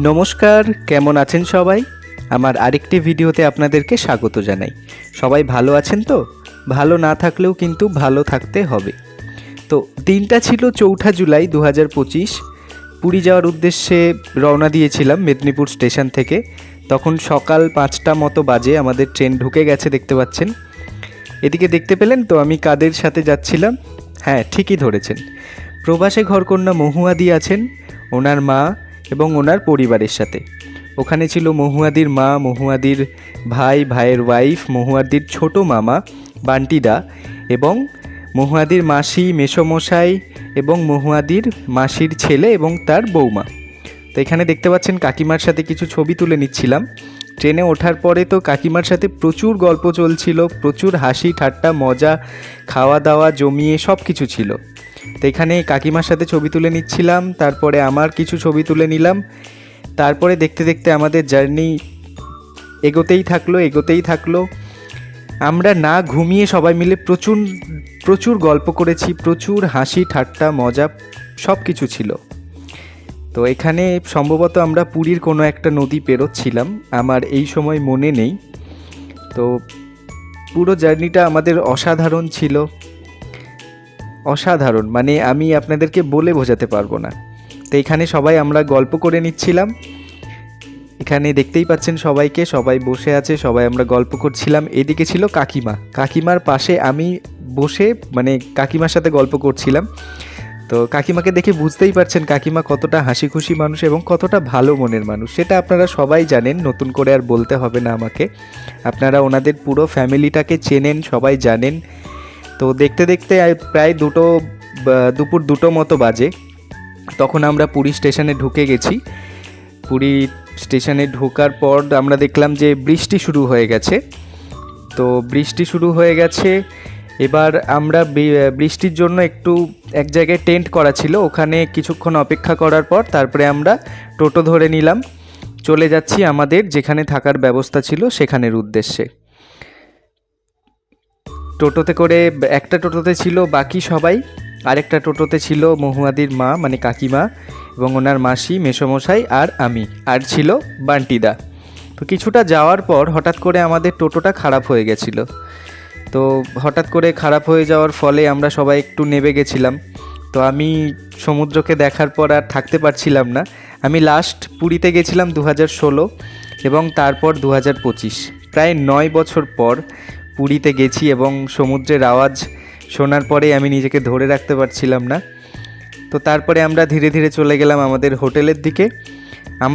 নমস্কার, কেমন আছেন সবাই? আমার আরেকটি ভিডিওতে আপনাদেরকে স্বাগত জানাই। সবাই ভালো আছেন তো? ভালো না থাকলেও কিন্তু ভালো থাকতে হবে। তো দিনটা ছিল 4 জুলাই 2025। পুরী যাওয়ার উদ্দেশ্যে রওনা দিয়েছিলাম মেদিনীপুর স্টেশন থেকে। তখন সকাল 5টা মতো বাজে, আমাদের ট্রেন ঢুকে গেছে দেখতে পাচ্ছেন। এদিকে দেখতে পেলেন তো আমি কাদের সাথে যাচ্ছিলাম? হ্যাঁ, ঠিকই ধরেছেন, প্রবাসে ঘরকন্যা মহুয়াদি আছেন, ওনার মা এবং ওনার পরিবারের সাথে। ওখানে ছিল মহুয়াদির মা, মহুয়াদির ভাই, ভাইয়ের ওয়াইফ, মহুয়াদির ছোট মামা বান্টিদা এবং মহুয়াদির মাসি, মেসোমশাই এবং মহুয়াদির মাসির ছেলে এবং তার বৌমা। তো এখানে দেখতে পাচ্ছেন কাকিমার সাথে কিছু ছবি তুলে নিচ্ছিলাম। ট্রেনে ওঠার পরে তো কাকিমার সাথে প্রচুর গল্প চলছিল, প্রচুর হাসি ঠাট্টা মজা, খাওয়া দাওয়া জমিয়ে সব কিছু ছিল। তো এখানে কাকিমার সাথে ছবি তুলে নিচ্ছিলাম, তারপরে আমার কিছু ছবি তুলে নিলাম। তারপরে দেখতে দেখতে আমাদের জার্নি এগোতেই থাকলো। আমরা না ঘুমিয়ে সবাই মিলে প্রচুর গল্প করেছি, প্রচুর হাসি ঠাট্টা মজা সব কিছু ছিল। তো এখানে সম্ভবত আমরা পুরীর কোনো একটা নদী পেরোচ্ছিলাম, আমার এই সময় মনে নেই। তো পুরো জার্নিটা আমাদের অসাধারণ ছিল, অসাধারণ মানে আমি আপনাদেরকে বলে বোঝাতে পারবো না। তো এখানে সবাই আমরা গল্প করে নিচ্ছিলাম। এখানে দেখতেই পাচ্ছেন সবাইকে, সবাই বসে আছে, সবাই আমরা গল্প করছিলাম। এদিকে ছিল কাকিমার পাশে আমি বসে মানে কাকিমার সাথে গল্প করছিলাম। তো কাকিমাকে দেখে বুঝতেই পারছেন কাকিমা কতটা হাসি খুশি মানুষ এবং কতটা ভালো মনের মানুষ, সেটা আপনারা সবাই জানেন, নতুন করে আর বলতে হবে না আমাকে। আপনারা ওনাদের পুরো ফ্যামিলিটাকে চেনেন, সবাই জানেন। তো দেখতে দেখতে প্রায় দুপুর 2টো মতো বাজে। তখন আমরা পুরী স্টেশনে ঢুকে গেছি। পুরী স্টেশনে ঢোকার পর আমরা দেখলাম যে বৃষ্টি শুরু হয়ে গেছে। তো বৃষ্টি শুরু হয়ে গেছে, এবার আমরা বৃষ্টির জন্য একটু এক জায়গায় টেন্ট করা ছিল, ওখানে কিছুক্ষণ অপেক্ষা করার পর তারপরে আমরা টোটো ধরে নিলাম, চলে যাচ্ছি আমাদের যেখানে থাকার ব্যবস্থা ছিল সেখানের উদ্দেশ্যে। টোটোতে করে একটা টোটোতে ছিল বাকি সবাই, আরেকটা টোটোতে ছিল মহুয়াদির মা মানে কাকিমা এবং ওনার মাসি, মেসোমশাই আর আমি, আর ছিল বান্টিদা। তো কিছুটা যাওয়ার পর হঠাৎ করে আমাদের টোটোটা খারাপ হয়ে গেছিলো। তো হঠাৎ করে খারাপ হয়ে যাওয়ার ফলে আমরা সবাই একটু নেমে গেছিলাম। তো আমি সমুদ্রকে দেখার পর আর থাকতে পারছিলাম না। আমি লাস্ট পুরীতে গেছিলাম 2016 এবং তারপর 2025, প্রায় 9 বছর পর পুরীতে গেছি এবং সমুদ্রের আওয়াজ শোনার পরে আমি নিজেকে ধরে রাখতে পারছিলাম না। তো তারপরে আমরা ধীরে ধীরে চলে গেলাম আমাদের হোটেলের দিকে।